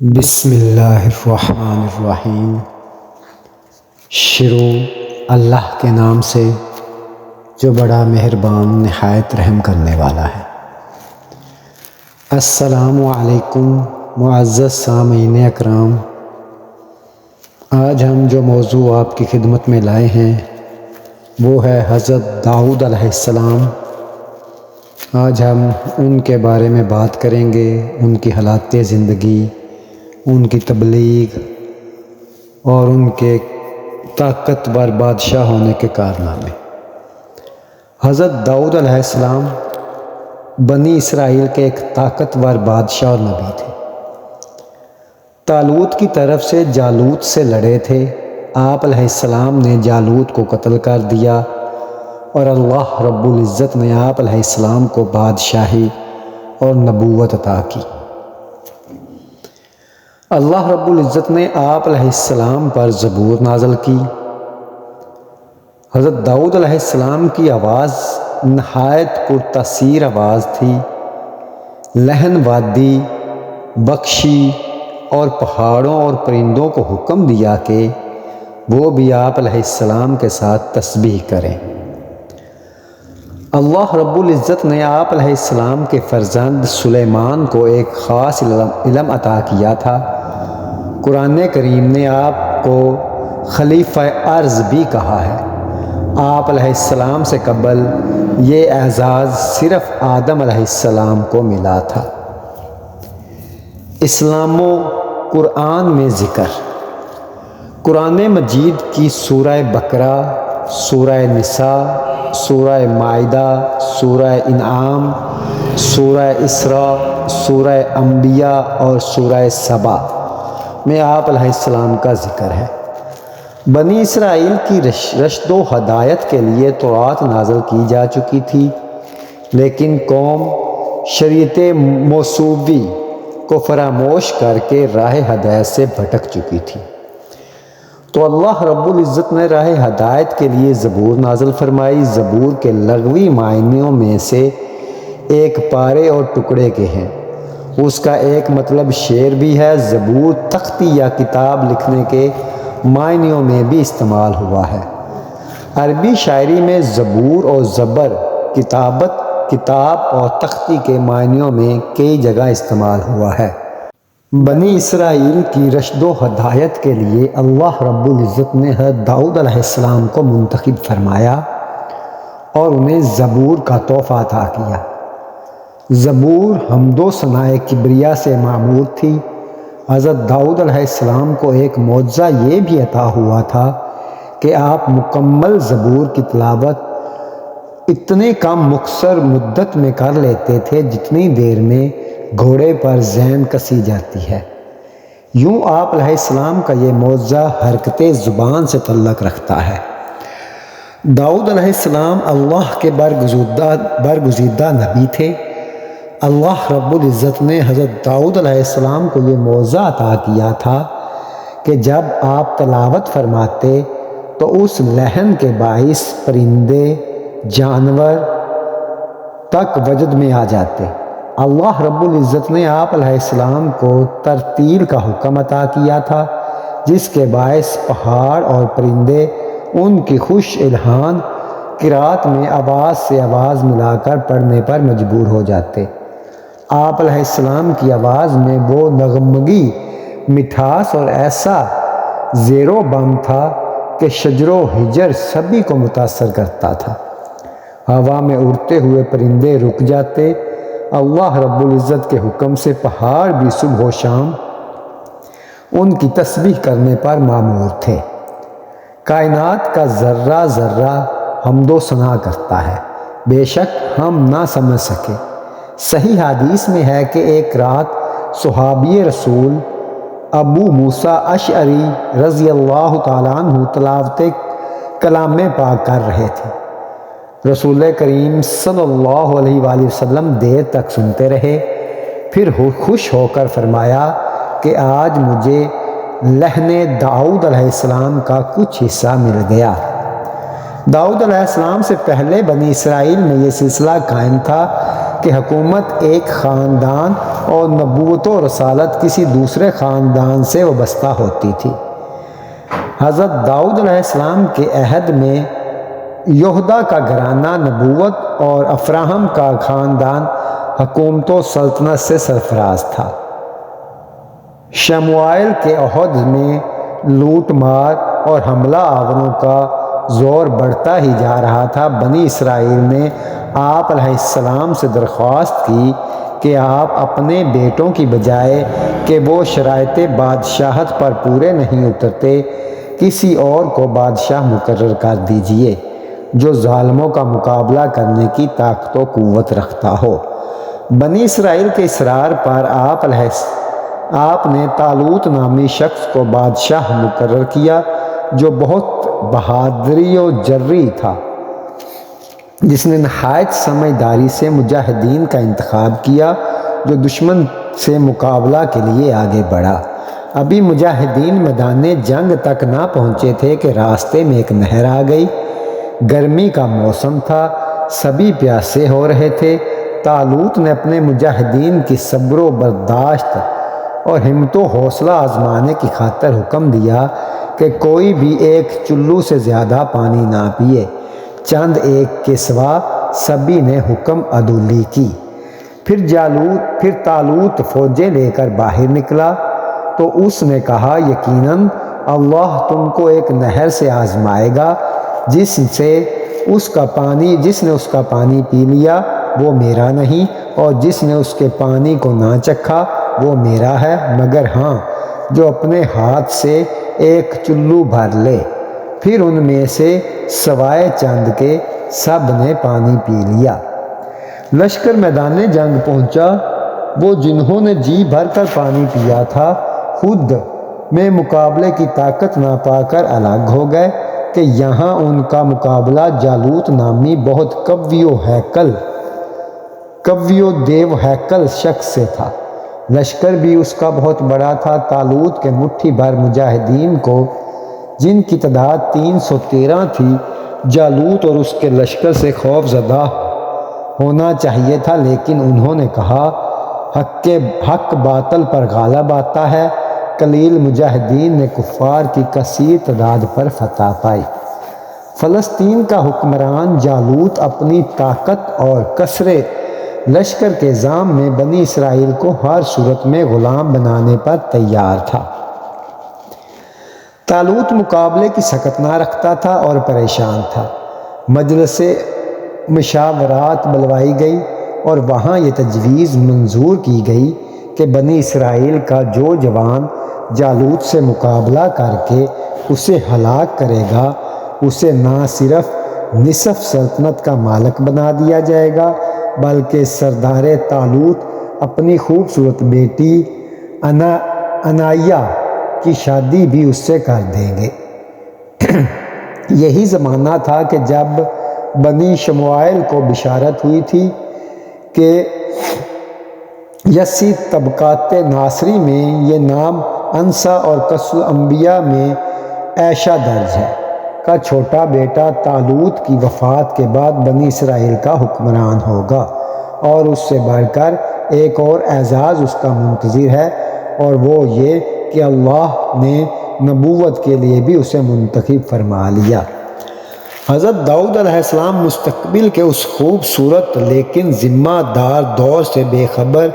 بسم اللہ الرحمن الرحیم۔ شروع اللہ کے نام سے جو بڑا مہربان نہایت رحم کرنے والا ہے۔ السلام علیکم معزز سامعین اکرام، آج ہم جو موضوع آپ کی خدمت میں لائے ہیں وہ ہے حضرت داؤد علیہ السلام۔ آج ہم ان کے بارے میں بات کریں گے، ان کی حالات زندگی، ان کی تبلیغ اور ان کے طاقتور بادشاہ ہونے کے کارنامے۔ حضرت داؤد علیہ السلام بنی اسرائیل کے ایک طاقتور بادشاہ اور نبی تھے۔ طالوت کی طرف سے جالوت سے لڑے تھے۔ آپ علیہ السلام نے جالوت کو قتل کر دیا اور اللہ رب العزت نے آپ علیہ السلام کو بادشاہی اور نبوت عطا کی۔ اللہ رب العزت نے آپ علیہ السلام پر زبور نازل کی۔ حضرت داؤد علیہ السلام کی آواز نہایت پرتاثیر آواز تھی۔ لہن وادی بخشی اور پہاڑوں اور پرندوں کو حکم دیا کہ وہ بھی آپ علیہ السلام کے ساتھ تسبیح کریں۔ اللہ رب العزت نے آپ علیہ السلام کے فرزند سلیمان کو ایک خاص علم عطا کیا تھا۔ قرآن کریم نے آپ کو خلیفہ ارض بھی کہا ہے۔ آپ علیہ السلام سے قبل یہ اعزاز صرف آدم علیہ السلام کو ملا تھا۔ اسلام و قرآن میں ذکر۔ قرآن مجید کی سورہ بقرہ، سورہ نساء، سورہ مائدہ، سورہ انعام، سورہ اسراء، سورہ انبیاء اور سورہ سبا میں آپ علیہ السلام کا ذکر ہے۔ بنی اسرائیل کی رشد و ہدایت کے لیے تورات نازل کی جا چکی تھی، لیکن قوم شریعت موسوی کو فراموش کر کے راہ ہدایت سے بھٹک چکی تھی۔ تو اللہ رب العزت نے راہ ہدایت کے لیے زبور نازل فرمائی۔ زبور کے لغوی معنیوں میں سے ایک پارے اور ٹکڑے کے ہیں۔ اس کا ایک مطلب شعر بھی ہے۔ زبور تختی یا کتاب لکھنے کے معنیوں میں بھی استعمال ہوا ہے۔ عربی شاعری میں زبور اور زبر کتاب اور تختی کے معنیوں میں کئی جگہ استعمال ہوا ہے۔ بنی اسرائیل کی رشد و ہدایت کے لیے اللہ رب العزت نے حضرت داؤد علیہ السلام کو منتخب فرمایا اور انہیں زبور کا تحفہ عطا کیا۔ زبور حمد و ثناء کبریا سے معمور تھی۔ حضرت داؤد علیہ السلام کو ایک معجزہ یہ بھی عطا ہوا تھا کہ آپ مکمل زبور کی تلاوت اتنے کم مختصر مدت میں کر لیتے تھے جتنی دیر میں گھوڑے پر زین کسی جاتی ہے۔ یوں آپ علیہ السلام کا یہ معجزہ حرکت زبان سے تعلق رکھتا ہے۔ داؤد علیہ السلام اللہ کے برگزیدہ نبی تھے۔ اللہ رب العزت نے حضرت داؤد علیہ السلام کو یہ معجزہ عطا کیا تھا کہ جب آپ تلاوت فرماتے تو اس لہن کے باعث پرندے جانور تک وجد میں آ جاتے۔ اللہ رب العزت نے آپ علیہ السلام کو ترتیل کا حکم عطا کیا تھا، جس کے باعث پہاڑ اور پرندے ان کی خوش الحان قرات میں آواز سے آواز ملا کر پڑھنے پر مجبور ہو جاتے۔ آپ علیہ السلام کی آواز میں وہ نغمگی مٹھاس اور ایسا زیر و بم تھا کہ شجر و حجر سبھی کو متاثر کرتا تھا۔ ہوا میں اڑتے ہوئے پرندے رک جاتے۔ اللہ رب العزت کے حکم سے پہاڑ بھی صبح و شام ان کی تسبیح کرنے پر مامور تھے۔ کائنات کا ذرہ ذرہ حمد و ثنا کرتا ہے، بے شک ہم نہ سمجھ سکے۔ صحیح حدیث میں ہے کہ ایک رات صحابی رسول ابو موسیٰ اشعری رضی اللہ تعالیٰ عنہ تلاوت کلام پاک کر رہے تھے۔ رسول کریم صلی اللہ علیہ وآلہ وسلم دیر تک سنتے رہے، پھر خوش ہو کر فرمایا کہ آج مجھے لہن داؤد علیہ السلام کا کچھ حصہ مل گیا۔ داؤد علیہ السلام سے پہلے بنی اسرائیل میں یہ سلسلہ قائم تھا کہ حکومت ایک خاندان اور نبوت و رسالت کسی دوسرے خاندان سے وابستہ ہوتی تھی۔ حضرت داؤد علیہ السلام کے عہد میں یہودا کا گھرانہ نبوت اور افراہم کا خاندان حکومت و سلطنت سے سرفراز تھا۔ شموائل کے عہد میں لوٹ مار اور حملہ آوروں کا زور بڑھتا ہی جا رہا تھا۔ بنی اسرائیل نے آپ علیہ السلام سے درخواست کی کہ آپ اپنے بیٹوں کی بجائے کہ وہ شرائط بادشاہت پر پورے نہیں اترتے، کسی اور کو بادشاہ مقرر کر دیجئے جو ظالموں کا مقابلہ کرنے کی طاقت و قوت رکھتا ہو۔ بنی اسرائیل کے اصرار پر آپ نے طالوت نامی شخص کو بادشاہ مقرر کیا جو بہت بہادری و جرئی تھا، جس نے نہایت سمجھداری سے مجاہدین کا انتخاب کیا جو دشمن سے مقابلہ کے لیے آگے بڑھا۔ ابھی مجاہدین میدان جنگ تک نہ پہنچے تھے کہ راستے میں ایک نہر آ گئی۔ گرمی کا موسم تھا، سبھی پیاسے ہو رہے تھے۔ طالوت نے اپنے مجاہدین کی صبر و برداشت اور ہمت و حوصلہ آزمانے کی خاطر حکم دیا کہ کوئی بھی ایک چلو سے زیادہ پانی نہ پیے۔ چند ایک کے سوا سبھی نے حکم عدولی کی۔ پھر طالوت فوجیں لے کر باہر نکلا تو اس نے کہا، یقیناً اللہ تم کو ایک نہر سے آزمائے گا، جس نے اس کا پانی پی لیا وہ میرا نہیں، اور جس نے اس کے پانی کو نہ چکھا وہ میرا ہے، مگر ہاں جو اپنے ہاتھ سے ایک چلو بھر لے۔ پھر ان میں سے سوائے چند کے سب نے پانی پی لیا۔ لشکر میدان جنگ پہنچا۔ وہ جنہوں نے جی بھر کر پانی پیا تھا خود میں مقابلے کی طاقت نہ پا کر الگ ہو گئے کہ یہاں ان کا مقابلہ جالوت نامی بہت قوی و دیو ہیکل شخص سے تھا۔ لشکر بھی اس کا بہت بڑا تھا۔ طالوت کے مٹھی بھر مجاہدین کو، جن کی تعداد 313 تھی، جالوت اور اس کے لشکر سے خوف زدہ ہونا چاہیے تھا، لیکن انہوں نے کہا حق باطل پر غالب آتا ہے۔ قلیل مجاہدین نے کفار کی کثیر تعداد پر فتح پائی۔ فلسطین کا حکمران جالوت اپنی طاقت اور کثرت لشکر کے ظام میں بنی اسرائیل کو ہر صورت میں غلام بنانے پر تیار تھا۔ طالوت مقابلے کی سکت نہ رکھتا تھا اور پریشان تھا۔ مجلس مشاورات بلوائی گئی اور وہاں یہ تجویز منظور کی گئی کہ بنی اسرائیل کا جو جوان جالوت سے مقابلہ کر کے اسے ہلاک کرے گا، اسے نہ صرف نصف سلطنت کا مالک بنا دیا جائے گا، بلکہ سردار طالوت اپنی خوبصورت بیٹی عنایہ کی شادی بھی اس سے کر دیں گے۔ یہی زمانہ تھا کہ جب بنی شموائل کو بشارت ہوئی تھی کہ یسی طبقات ناصری میں یہ نام انسا اور قصص الانبیاء میں عائشہ درج ہے کا چھوٹا بیٹا طالوت کی وفات کے بعد بنی اسرائیل کا حکمران ہوگا، اور اس سے بڑھ کر ایک اور اعزاز اس کا منتظر ہے، اور وہ یہ کہ اللہ نے نبوت کے لیے بھی اسے منتخب فرما لیا۔ حضرت داؤد علیہ السلام مستقبل کے اس خوبصورت لیکن ذمہ دار دور سے بے خبر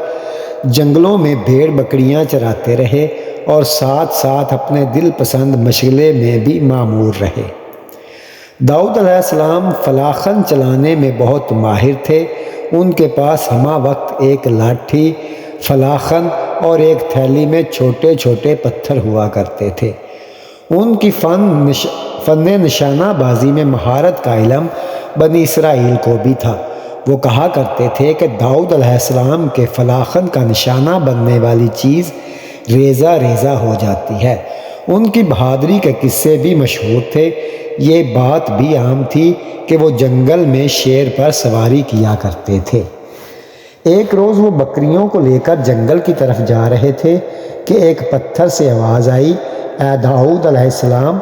جنگلوں میں بھیڑ بکریاں چراتے رہے اور ساتھ ساتھ اپنے دل پسند مشغلے میں بھی معمور رہے۔ داؤد علیہ السلام فلاخن چلانے میں بہت ماہر تھے۔ ان کے پاس ہمہ وقت ایک لاٹھی، فلاخن اور ایک تھیلی میں چھوٹے چھوٹے پتھر ہوا کرتے تھے۔ ان کی فن نشانہ بازی میں مہارت کا علم بنی اسرائیل کو بھی تھا۔ وہ کہا کرتے تھے کہ داؤد علیہ السلام کے فلاخن کا نشانہ بننے والی چیز ریزہ ریزہ ہو جاتی ہے۔ ان کی بہادری کے قصے بھی مشہور تھے۔ یہ بات بھی عام تھی کہ وہ جنگل میں شیر پر سواری کیا کرتے تھے۔ ایک روز وہ بکریوں کو لے کر جنگل کی طرف جا رہے تھے کہ ایک پتھر سے آواز آئی، اے داؤد علیہ السلام،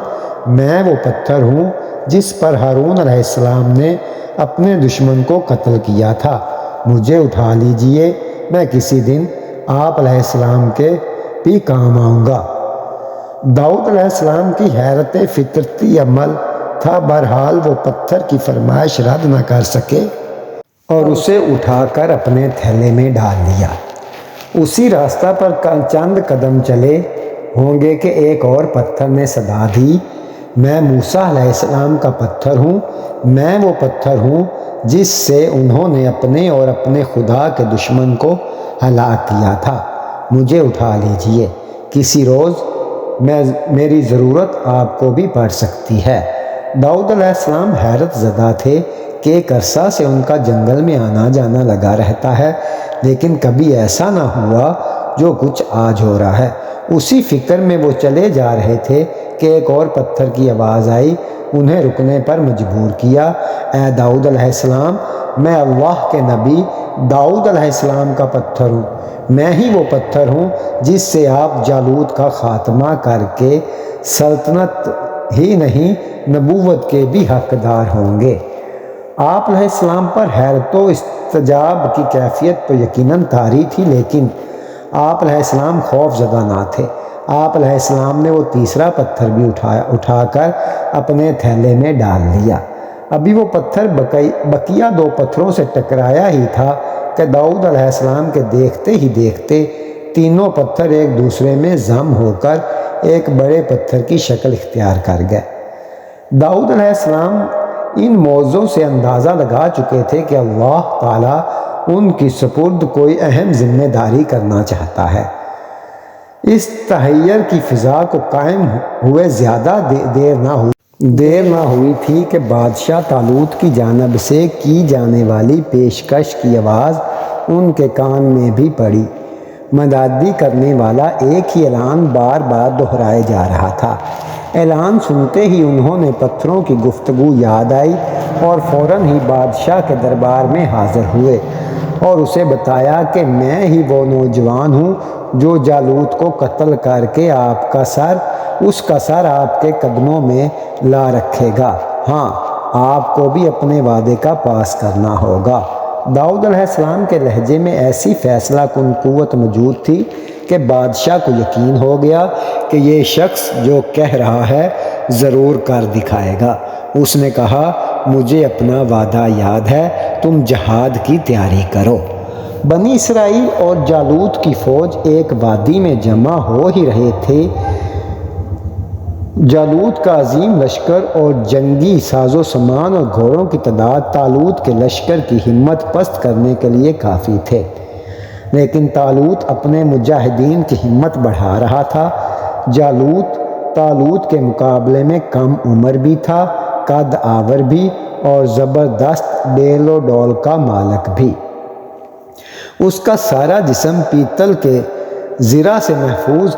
میں وہ پتھر ہوں جس پر ہارون علیہ السلام نے اپنے دشمن کو قتل کیا تھا، مجھے اٹھا لیجئے، میں کسی دن آپ علیہ السلام کے بھی کام آؤں گا۔ داؤد علیہ السلام کی حیرت فطرتی عمل تھا، بہرحال وہ پتھر کی فرمائش رد نہ کر سکے اور اسے اٹھا کر اپنے تھیلے میں ڈال لیا۔ اسی راستہ پر چند قدم چلے ہوں گے کہ ایک اور پتھر نے صدا دی، میں موسیٰ علیہ السلام کا پتھر ہوں، میں وہ پتھر ہوں جس سے انہوں نے اپنے اور اپنے خدا کے دشمن کو ہلاک کیا تھا، مجھے اٹھا لیجئے، کسی روز میری ضرورت آپ کو بھی پڑ سکتی ہے۔ داؤد علیہ السلام حیرت زدہ تھے کہ ایک عرصہ سے ان کا جنگل میں آنا جانا لگا رہتا ہے، لیکن کبھی ایسا نہ ہوا جو کچھ آج ہو رہا ہے۔ اسی فکر میں وہ چلے جا رہے تھے کہ ایک اور پتھر کی آواز آئی، انہیں رکنے پر مجبور کیا۔ اے داؤد علیہ السلام، میں اللہ کے نبی داؤد علیہ السلام کا پتھر ہوں، میں ہی وہ پتھر ہوں جس سے آپ جالوت کا خاتمہ کر کے سلطنت ہی نہیں نبوت کے بھی حقدار ہوں گے۔ آپ علیہ السلام پر حیرت و استعجاب کی کیفیت تو یقیناً طاری تھی، لیکن آپ علیہ السلام خوف زدہ نہ تھے۔ آپ علیہ السلام نے وہ تیسرا پتھر بھی اٹھا کر اپنے تھیلے میں ڈال لیا۔ ابھی وہ پتھر بقیہ دو پتھروں سے ٹکرایا ہی تھا کہ داؤد علیہ السلام کے دیکھتے ہی دیکھتے تینوں پتھر ایک دوسرے میں ضم ہو کر ایک بڑے پتھر کی شکل اختیار کر گئے۔ داؤد علیہ السلام ان موضوع سے اندازہ لگا چکے تھے کہ اللہ تعالیٰ ان کی سپرد کوئی اہم ذمہ داری کرنا چاہتا ہے۔ اس تحیر کی فضا کو قائم ہوئے زیادہ دیر نہ ہوئی تھی کہ بادشاہ طالوت کی جانب سے کی جانے والی پیشکش کی آواز ان کے کان میں بھی پڑی۔ مدادی کرنے والا ایک ہی اعلان بار بار دہرائے جا رہا تھا۔ اعلان سنتے ہی انہوں نے پتھروں کی گفتگو یاد آئی اور فوراً ہی بادشاہ کے دربار میں حاضر ہوئے اور اسے بتایا کہ میں ہی وہ نوجوان ہوں جو جالوت کو قتل کر کے اس کا سر آپ کے قدموں میں لا رکھے گا۔ ہاں، آپ کو بھی اپنے وعدے کا پاس کرنا ہوگا۔ داؤد علیہ السلام کے لہجے میں ایسی فیصلہ کن قوت موجود تھی کہ بادشاہ کو یقین ہو گیا کہ یہ شخص جو کہہ رہا ہے ضرور کر دکھائے گا۔ اس نے کہا، مجھے اپنا وعدہ یاد ہے، تم جہاد کی تیاری کرو۔ بنی اسرائیل اور جالوت کی فوج ایک وادی میں جمع ہو ہی رہے تھے۔ جالوت کا عظیم لشکر اور جنگی ساز و سامان اور گھوڑوں کی تعداد طالوت کے لشکر کی ہمت پست کرنے کے لیے کافی تھے، لیکن طالوت اپنے مجاہدین کی ہمت بڑھا رہا تھا۔ جالوت طالوت کے مقابلے میں کم عمر بھی تھا، قد آور بھی اور زبردست ڈیل و ڈول کا مالک بھی۔ اس کا سارا جسم پیتل کے زرہ سے محفوظ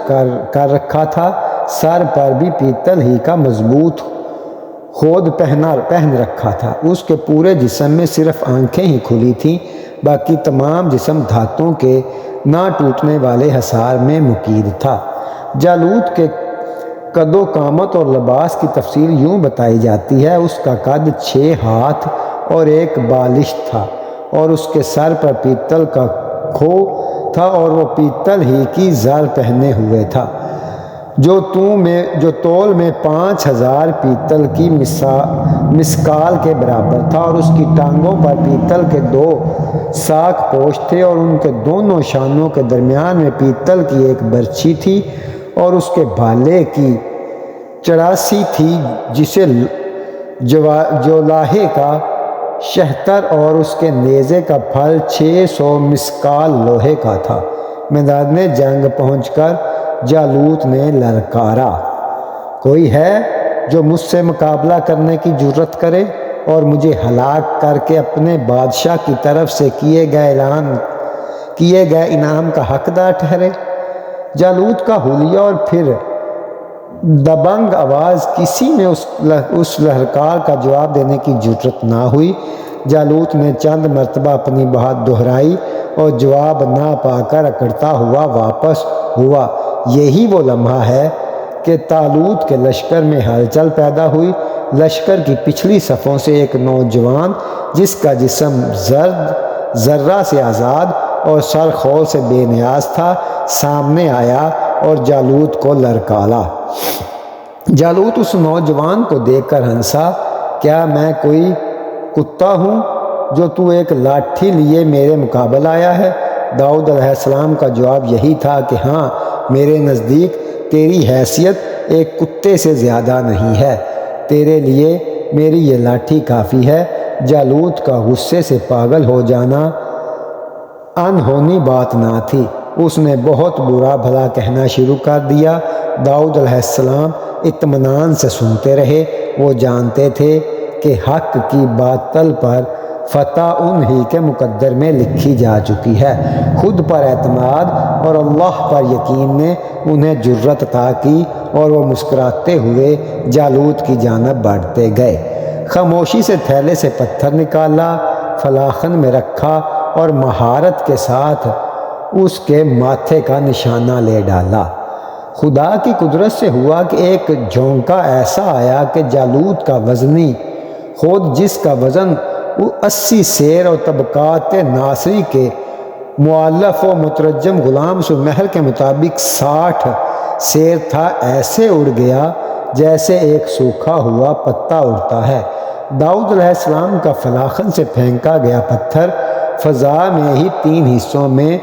کر رکھا تھا، سر پر بھی پیتل ہی کا مضبوط خود پہن رکھا تھا۔ اس کے پورے جسم میں صرف آنکھیں ہی کھلی تھیں، باقی تمام جسم دھاتوں کے نہ ٹوٹنے والے حصار میں مقید تھا۔ جالوت کے قد و قامت اور لباس کی تفصیل یوں بتائی جاتی ہے، اس کا قد 6 ہاتھ اور 1 بالشت تھا اور اس کے سر پر پیتل کا کھو تھا اور وہ پیتل ہی کی زر پہنے ہوئے تھا جو تول میں 5000 پیتل کی مسکال کے برابر تھا، اور اس کی ٹانگوں پر پیتل کے 2 ساک پوش تھے اور ان کے دونوں شانوں کے درمیان میں پیتل کی 1 برچھی تھی، اور اس کے بھالے کی چڑاسی تھی جسے جولاہے کا شہتر، اور اس کے نیزے کا پھل 600 مسکال لوہے کا تھا۔ میدان جنگ پہنچ کر جالوت نے للکارا، کوئی ہے جو مجھ سے مقابلہ کرنے کی جرت کرے اور مجھے ہلاک کر کے اپنے بادشاہ کی طرف سے کیے گئے انعام کا حقدار ٹھہرے؟ جالوت کا حلیہ اور پھر دبنگ آواز کسی میں اس للکار کا جواب دینے کی جرت نہ ہوئی۔ جالوت نے چند مرتبہ اپنی بات دہرائی اور جواب نہ پا کر اکڑتا ہوا واپس ہوا۔ یہی وہ لمحہ ہے کہ طالوت کے لشکر میں ہلچل پیدا ہوئی۔ لشکر کی پچھلی صفوں سے ایک نوجوان جس کا جسم ذرہ سے آزاد اور سر خول سے بے نیاز تھا، سامنے آیا اور جالوت کو لڑکالا۔ جالوت اس نوجوان کو دیکھ کر ہنسا، کیا میں کوئی کتا ہوں جو تو ایک لاٹھی لیے میرے مقابل آیا ہے؟ داؤد علیہ السلام کا جواب یہی تھا کہ ہاں، میرے نزدیک تیری حیثیت ایک کتے سے زیادہ نہیں ہے، تیرے لیے میری یہ لاٹھی کافی ہے۔ جالوت کا غصے سے پاگل ہو جانا انہونی بات نہ تھی، اس نے بہت برا بھلا کہنا شروع کر دیا۔ داؤد علیہ السلام اطمینان سے سنتے رہے، وہ جانتے تھے کہ حق کی باطل پر فتح انہی کے مقدر میں لکھی جا چکی ہے۔ خود پر اعتماد اور اللہ پر یقین نے انہیں جرأت عطا کی اور وہ مسکراتے ہوئے جالوت کی جانب بڑھتے گئے۔ خاموشی سے تھیلے سے پتھر نکالا، فلاخن میں رکھا اور مہارت کے ساتھ اس کے ماتھے کا نشانہ لے ڈالا۔ خدا کی قدرت سے ہوا کہ ایک جھونکا ایسا آیا کہ جالوت کا وزنی، خود جس کا وزن 80 سیر اور طبقات ناصری کے مؤلف و مترجم غلام سلمحر کے مطابق 60 سیر تھا، ایسے اڑ گیا جیسے ایک سوکھا ہوا پتا اڑتا ہے۔ داؤد علیہ السلام کا فلاخن سے پھینکا گیا پتھر فضا میں ہی 3 حصوں میں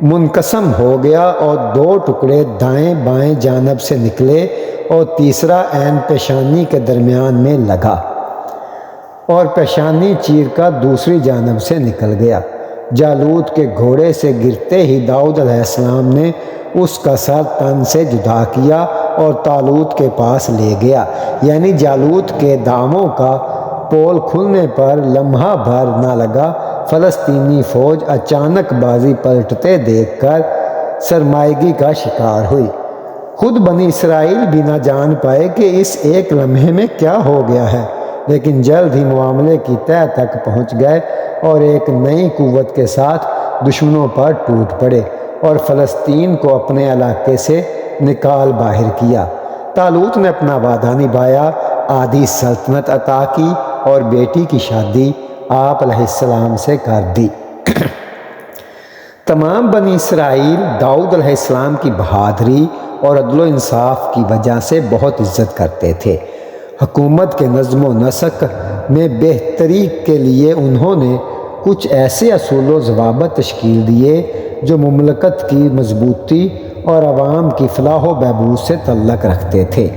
منقسم ہو گیا اور 2 ٹکڑے دائیں بائیں جانب سے نکلے اور تیسرا عین پیشانی کے درمیان میں لگا اور پیشانی چیر کر دوسری جانب سے نکل گیا۔ جالوت کے گھوڑے سے گرتے ہی داؤد علیہ السلام نے اس کا سر تن سے جدا کیا اور طالوت کے پاس لے گیا۔ یعنی جالوت کے داموں کا پول کھلنے پر لمحہ بھر نہ لگا، فلسطینی فوج اچانک بازی پلٹتے دیکھ کر سرمایگی کا شکار ہوئی۔ خود بنی اسرائیل بھی نہ جان پائے کہ اس ایک لمحے میں کیا ہو گیا ہے، لیکن جلد ہی معاملے کی تہہ تک پہنچ گئے اور ایک نئی قوت کے ساتھ دشمنوں پر ٹوٹ پڑے اور فلسطین کو اپنے علاقے سے نکال باہر کیا۔ طالوت نے اپنا وعدہ نبھایا، آدھی سلطنت عطا کی اور بیٹی کی شادی آپ علیہ السلام سے کر دی۔ تمام بنی اسرائیل داؤد علیہ السلام کی بہادری اور عدل و انصاف کی وجہ سے بہت عزت کرتے تھے۔ حکومت کے نظم و نسق میں بہتری کے لیے انہوں نے کچھ ایسے اصول و ضوابط تشکیل دیے جو مملکت کی مضبوطی اور عوام کی فلاح و بہبود سے تعلق رکھتے تھے۔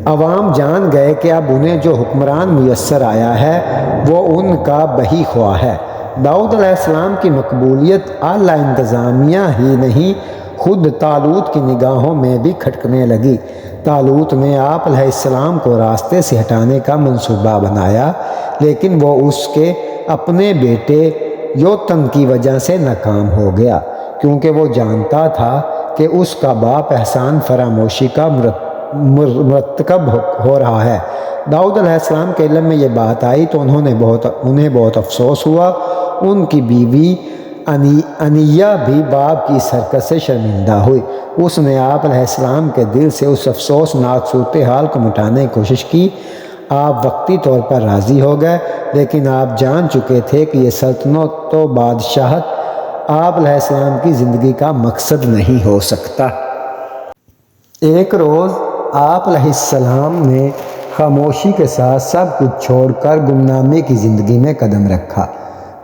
عوام جان گئے کہ اب انہیں جو حکمران میسر آیا ہے وہ ان کا بہی خواہ ہے۔ داؤد علیہ السلام کی مقبولیت اعلیٰ انتظامیہ ہی نہیں، خود طالوت کی نگاہوں میں بھی کھٹکنے لگی۔ طالوت نے آپ علیہ السلام کو راستے سے ہٹانے کا منصوبہ بنایا، لیکن وہ اس کے اپنے بیٹے یوتن کی وجہ سے ناکام ہو گیا، کیونکہ وہ جانتا تھا کہ اس کا باپ احسان فراموشی کا مرتکب ہو رہا ہے۔ داؤد علیہ السلام کے علم میں یہ بات آئی تو انہیں بہت افسوس ہوا۔ ان کی بیوی انیہ بھی باپ کی اس حرکت سے شرمندہ ہوئی۔ اس نے آپ علیہ السلام کے دل سے اس افسوسناک صورتحال کو مٹانے کی کوشش کی۔ آپ وقتی طور پر راضی ہو گئے، لیکن آپ جان چکے تھے کہ یہ سلطنت و بادشاہت آپ علیہ السلام کی زندگی کا مقصد نہیں ہو سکتا۔ ایک روز آپ علیہ السلام نے خاموشی کے ساتھ سب کچھ چھوڑ کر گمنامی کی زندگی میں قدم رکھا۔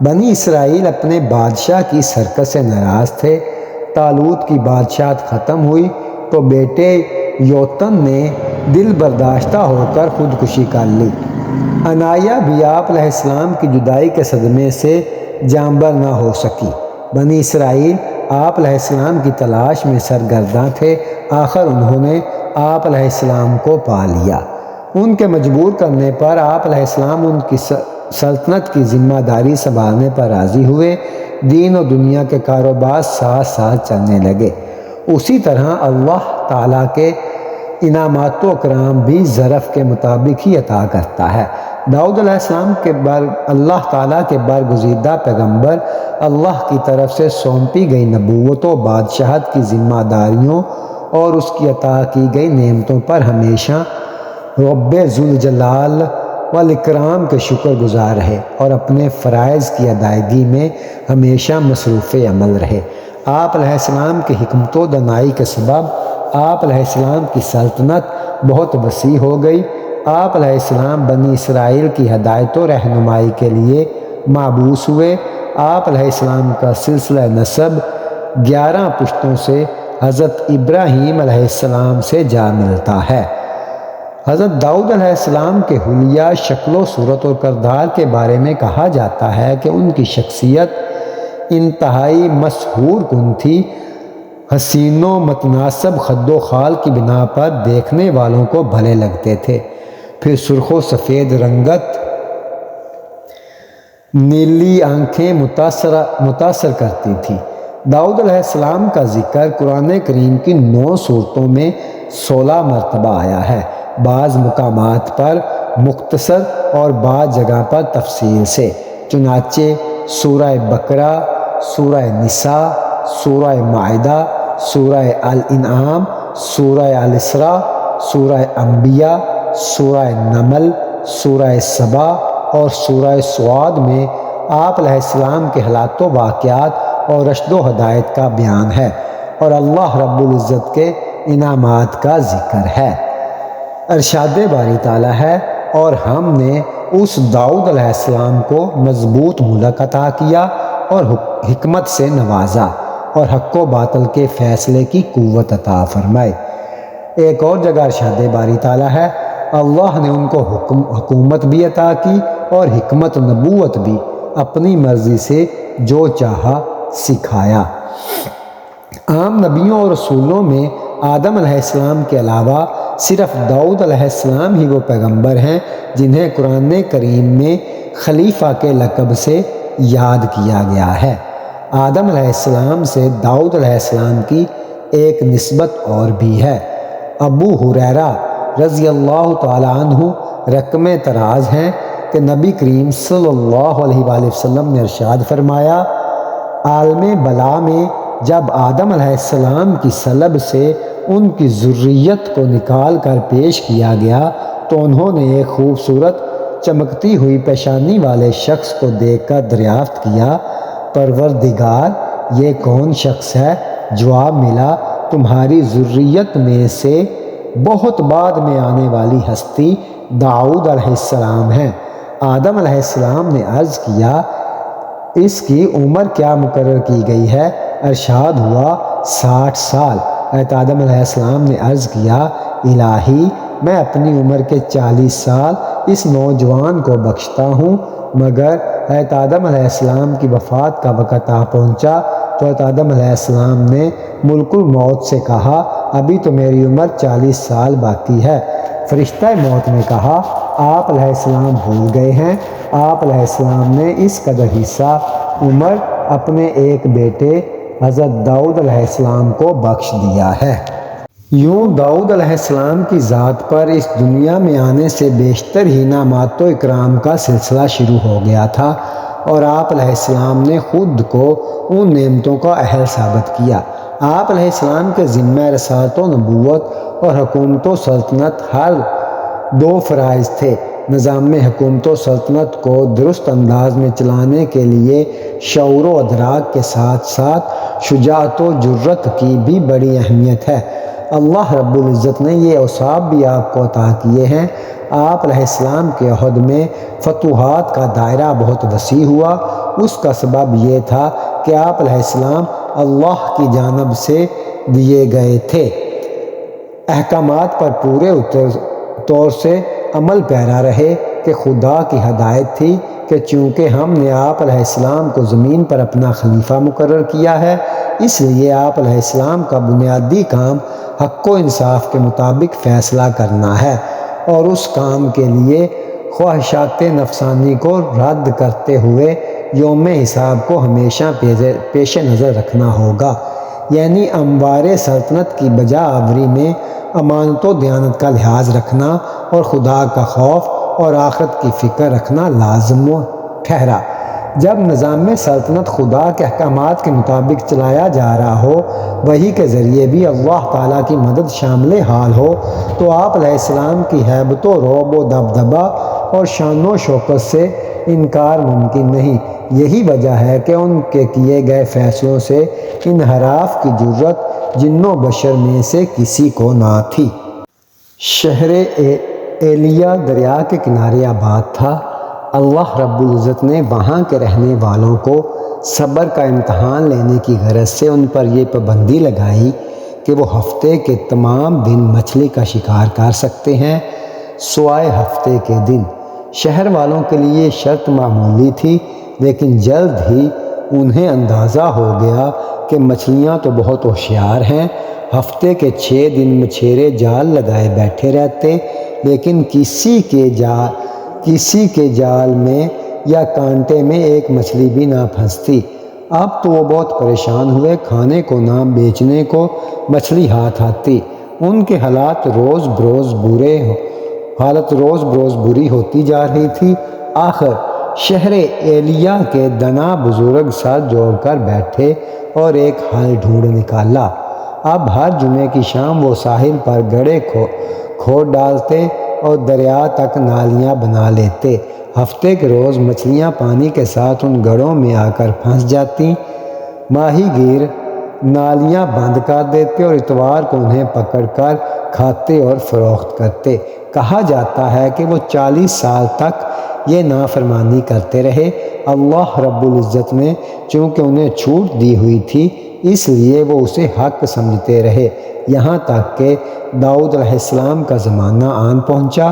بنی اسرائیل اپنے بادشاہ کی اس حرکت سے ناراض تھے۔ طالوت کی بادشاہت ختم ہوئی تو بیٹے یوتن نے دل برداشتہ ہو کر خودکشی کر لی۔ انایہ بھی آپ علیہ السلام کی جدائی کے صدمے سے جانبر نہ ہو سکی۔ بنی اسرائیل آپ علیہ السلام کی تلاش میں سرگرداں تھے۔ آخر انہوں نے آپ علیہ السلام کو پا لیا۔ ان کے مجبور کرنے پر آپ علیہ السلام ان کی سلطنت کی ذمہ داری سنبھالنے پر راضی ہوئے۔ دین و دنیا کے کاروبار ساتھ ساتھ چلنے لگے۔ اسی طرح اللہ تعالیٰ کے انعامات و اکرام بھی ظرف کے مطابق ہی عطا کرتا ہے۔ داؤد علیہ السلام کے اللہ تعالیٰ کے برگزیدہ پیغمبر، اللہ کی طرف سے سونپی گئی نبوت و بادشاہت کی ذمہ داریوں اور اس کی عطا کی گئی نعمتوں پر ہمیشہ رب ذوالجلال والاکرام کے شکر گزار رہے اور اپنے فرائض کی ادائیگی میں ہمیشہ مصروف عمل رہے۔ آپ علیہ السلام کی حکمت و دانائی کے سبب آپ علیہ السلام کی سلطنت بہت وسیع ہو گئی۔ آپ علیہ السلام بنی اسرائیل کی ہدایت و رہنمائی کے لیے مبعوث ہوئے۔ آپ علیہ السلام کا سلسلہ نسب 11 پشتوں سے حضرت ابراہیم علیہ السلام سے جا ملتا ہے۔ حضرت داؤد علیہ السلام کے حلیہ شکل و صورت اور کردار کے بارے میں کہا جاتا ہے کہ ان کی شخصیت انتہائی مسحور کن تھی۔ حسین و متناسب خد و خال کی بنا پر دیکھنے والوں کو بھلے لگتے تھے۔ پھر سرخ و سفید رنگت، نیلی آنکھیں متاثر کرتی تھیں۔ داؤد علیہ السلام کا ذکر قرآن کریم کی 9 سورتوں میں 16 مرتبہ آیا ہے، بعض مقامات پر مختصر اور بعض جگہ پر تفصیل سے۔ چنانچہ سورہ بقرہ، سورہ نساء، سورہ مائدہ، سورہ الانعام، سورہ الاسراء، سورہ انبیاء، سورہ نمل، سورہ سبا اور سورہ سعاد میں آپ علیہ السلام کے حالات و واقعات اور رشد و ہدایت کا بیان ہے اور اللہ رب العزت کے انعامات کا ذکر ہے۔ ارشاد باری تعالیٰ ہے، اور ہم نے اس داؤد علیہ السلام کو مضبوط ملک عطا کیا اور حکمت سے نوازا اور حق و باطل کے فیصلے کی قوت عطا فرمائے۔ ایک اور جگہ ارشاد باری تعالیٰ ہے، اللہ نے ان کو حکومت بھی عطا کی اور حکمت نبوت بھی اپنی مرضی سے جو چاہا سکھایا۔ عام نبیوں اور رسولوں میں آدم علیہ السلام کے علاوہ صرف داؤد علیہ السلام ہی وہ پیغمبر ہیں جنہیں قرآن کریم میں خلیفہ کے لقب سے یاد کیا گیا ہے۔ آدم علیہ السلام سے داؤد علیہ السلام کی ایک نسبت اور بھی ہے۔ ابو ہریرہ رضی اللہ تعالیٰ عنہ رقم تراز ہیں کہ نبی کریم صلی اللہ علیہ وآلہ وسلم نے ارشاد فرمایا، عالم بلا میں جب آدم علیہ السلام کی سلب سے ان کی ذریت کو نکال کر پیش کیا گیا تو انہوں نے ایک خوبصورت چمکتی ہوئی پیشانی والے شخص کو دیکھ کر دریافت کیا، پروردگار یہ کون شخص ہے؟ جواب ملا، تمہاری ذریت میں سے بہت بعد میں آنے والی ہستی داؤد علیہ السلام ہے۔ آدم علیہ السلام نے عرض کیا، اس کی عمر کیا مقرر کی گئی ہے؟ ارشاد ہوا 60 سال۔ حضرت آدم علیہ السلام نے عرض کیا، الہی میں اپنی عمر کے 40 سال اس نوجوان کو بخشتا ہوں، مگر حضرت آدم علیہ السلام کی وفات کا وقت آ پہنچا تو حضرت آدم علیہ السلام نے ملک الموت سے کہا، ابھی تو میری عمر 40 سال باقی ہے۔ فرشتہ موت نے کہا، آپ علیہ السلام بھول گئے ہیں۔ آپ علیہ السلام نے اس قدر حصہ عمر اپنے ایک بیٹے حضرت داؤد علیہ السلام کو بخش دیا ہے۔ یوں داؤد علیہ السلام کی ذات پر اس دنیا میں آنے سے بیشتر ہی انعامات و اکرام کا سلسلہ شروع ہو گیا تھا، اور آپ علیہ السلام نے خود کو ان نعمتوں کا اہل ثابت کیا۔ آپ علیہ السلام کے ذمہ رسالت و نبوت اور حکومت و سلطنت ہر 2 فرائض تھے۔ نظام حکومت و سلطنت کو درست انداز میں چلانے کے لیے شعور و ادراک کے ساتھ ساتھ شجاعت و جرأت کی بھی بڑی اہمیت ہے۔ اللہ رب العزت نے یہ اوصاف بھی آپ کو عطا کیے ہیں۔ آپ علیہ السلام کے عہد میں فتوحات کا دائرہ بہت وسیع ہوا۔ اس کا سبب یہ تھا کہ آپ علیہ السلام اللہ کی جانب سے دیے گئے تھے احکامات پر پورے طور سے عمل پیرا رہے کہ خدا کی ہدایت تھی کہ چونکہ ہم نے آپ علیہ السلام کو زمین پر اپنا خلیفہ مقرر کیا ہے، اس لیے آپ علیہ السلام کا بنیادی کام حق و انصاف کے مطابق فیصلہ کرنا ہے، اور اس کام کے لیے خواہشات نفسانی کو رد کرتے ہوئے یوم حساب کو ہمیشہ پیش نظر رکھنا ہوگا، یعنی اموار سلطنت کی بجا آوری میں امانت و دیانت کا لحاظ رکھنا اور خدا کا خوف اور آخرت کی فکر رکھنا لازم و ٹھہرا۔ جب نظام سلطنت خدا کے احکامات کے مطابق چلایا جا رہا ہو، وحی کے ذریعے بھی اللہ تعالیٰ کی مدد شامل حال ہو، تو آپ علیہ السلام کی ہیبت و رعب و دبدبہ اور شان و شوکت سے انکار ممکن نہیں۔ یہی وجہ ہے کہ ان کے کیے گئے فیصلوں سے انحراف کی جرأت جن و بشر میں سے کسی کو نہ تھی۔ شہر ایلیہ دریا کے کنارے آباد تھا۔ اللہ رب العزت نے وہاں کے رہنے والوں کو صبر کا امتحان لینے کی غرض سے ان پر یہ پابندی لگائی کہ وہ ہفتے کے تمام دن مچھلی کا شکار کر سکتے ہیں سوائے ہفتے کے دن۔ شہر والوں کے لیے یہ شرط معمولی تھی، لیکن جلد ہی انہیں اندازہ ہو گیا کہ مچھلیاں تو بہت ہوشیار ہیں۔ ہفتے کے 6 دن مچھیرے جال لگائے بیٹھے رہتے، لیکن کسی کے جال میں یا کانٹے میں ایک مچھلی بھی نہ پھنستی۔ اب تو وہ بہت پریشان ہوئے، کھانے کو نہ بیچنے کو مچھلی ہاتھ آتی۔ ان کے حالت روز بروز بری ہوتی جا رہی تھی۔ آخر شہر ایلیہ کے دنا بزرگ سر جوڑ کر بیٹھے اور ایک حل ڈھونڈ نکالا۔ اب ہر جمعے کی شام وہ ساحل پر گڑھے کھود ڈالتے اور دریا تک نالیاں بنا لیتے۔ ہفتے کے روز مچھلیاں پانی کے ساتھ ان گڑھوں میں آ کر پھنس جاتی۔ ماہی گیر نالیاں بند کر دیتے اور اتوار کو انہیں پکڑ کر کھاتے اور فروخت کرتے۔ کہا جاتا ہے کہ وہ 40 سال تک یہ نافرمانی کرتے رہے۔ اللہ رب العزت نے چونکہ انہیں چھوٹ دی ہوئی تھی، اس لیے وہ اسے حق سمجھتے رہے، یہاں تک کہ داؤد علیہ السلام کا زمانہ آن پہنچا۔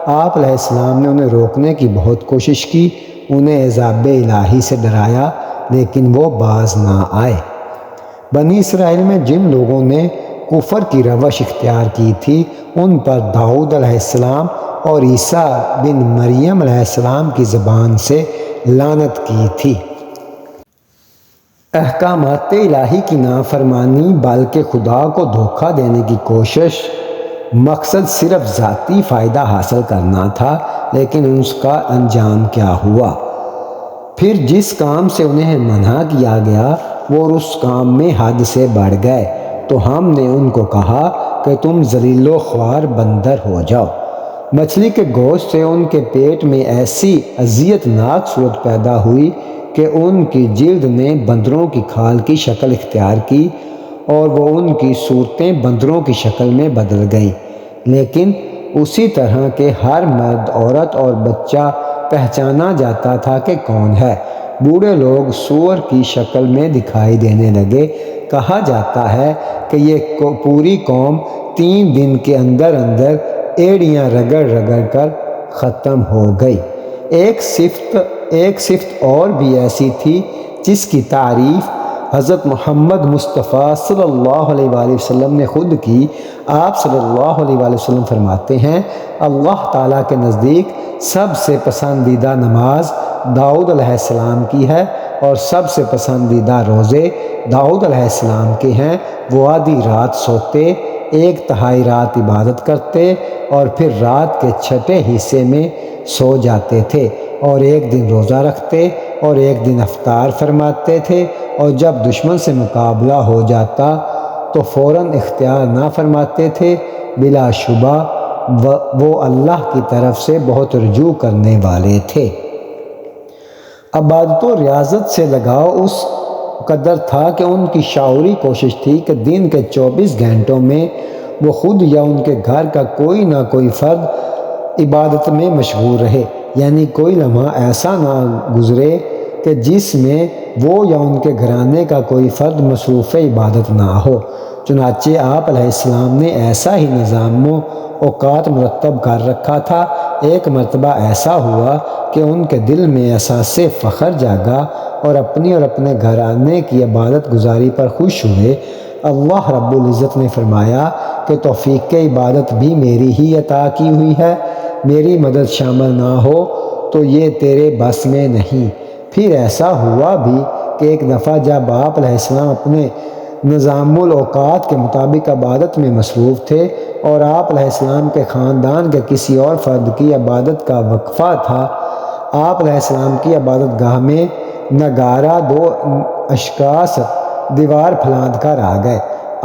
آپ علیہ السلام نے انہیں روکنے کی بہت کوشش کی، انہیں عذاب الہی سے ڈرایا، لیکن وہ باز نہ آئے۔ بنی اسرائیل میں جن لوگوں نے کفر کی روش اختیار کی تھی، ان پر داؤد علیہ السلام اور عیسیٰ بن مریم علیہ السلام کی زبان سے لعنت کی تھی۔ احکامات الہی کی نافرمانی بلکہ خدا کو دھوکہ دینے کی کوشش، مقصد صرف ذاتی فائدہ حاصل کرنا تھا، لیکن اس کا انجام کیا ہوا؟ پھر جس کام سے انہیں منع کیا گیا وہ اس کام میں حد سے بڑھ گئے، تو ہم نے ان کو کہا کہ تم ذلیل و خوار بندر ہو جاؤ۔ مچھلی کے گوشت سے ان کے پیٹ میں ایسی اذیت ناک صورت پیدا ہوئی کہ ان کی جلد نے بندروں کی کھال کی شکل اختیار کی اور وہ ان کی صورتیں بندروں کی شکل میں بدل گئیں۔ لیکن اسی طرح کے ہر مرد، عورت اور بچہ پہچانا جاتا تھا کہ کون ہے۔ بوڑھے لوگ سور کی شکل میں دکھائی دینے لگے۔ کہا جاتا ہے کہ یہ پوری قوم 3 دن کے اندر ایڑیاں رگڑ کر ختم ہو گئی۔ ایک صفت اور بھی ایسی تھی جس کی تعریف حضرت محمد مصطفیٰ صلی اللہ علیہ وآلہ وسلم نے خود کی۔ آپ صلی اللہ علیہ وآلہ وسلم فرماتے ہیں، اللہ تعالیٰ کے نزدیک سب سے پسندیدہ نماز داؤد علیہ السلام کی ہے اور سب سے پسندیدہ روزے داؤد علیہ السلام کے ہیں۔ وہ آدھی رات سوتے، 1/3 رات عبادت کرتے اور پھر رات کے 6 حصے میں سو جاتے تھے، اور 1 دن روزہ رکھتے اور 1 دن افطار فرماتے تھے، اور جب دشمن سے مقابلہ ہو جاتا تو فوراً اختیار نہ فرماتے تھے۔ بلا شبہ وہ اللہ کی طرف سے بہت رجوع کرنے والے تھے۔ عبادت و ریاضت سے لگاؤ اس قدر تھا کہ ان کی شعوری کوشش تھی کہ دن کے 24 گھنٹوں میں وہ خود یا ان کے گھر کا کوئی نہ کوئی فرد عبادت میں مشغول رہے، یعنی کوئی لمحہ ایسا نہ گزرے کہ جس میں وہ یا ان کے گھرانے کا کوئی فرد مصروف عبادت نہ ہو۔ چنانچہ آپ علیہ السلام نے ایسا ہی نظام و اوقات مرتب کر رکھا تھا۔ ایک مرتبہ ایسا ہوا کہ ان کے دل میں احساس فخر جاگا اور اپنی اور اپنے گھرانے کی عبادت گزاری پر خوش ہوئے۔ اللہ رب العزت نے فرمایا کہ توفیق عبادت بھی میری ہی عطا کی ہوئی ہے، میری مدد شامل نہ ہو تو یہ تیرے بس میں نہیں۔ پھر ایسا ہوا بھی کہ ایک دفعہ جب آپ علیہ السلام اپنے نظام الاوقات کے مطابق عبادت میں مصروف تھے اور آپ علیہ السلام کے خاندان کے کسی اور فرد کی عبادت کا وقفہ تھا، آپ علیہ السلام کی عبادت گاہ میں نگارہ 2 اشخاص دیوار پھلانگ کر آ گئے۔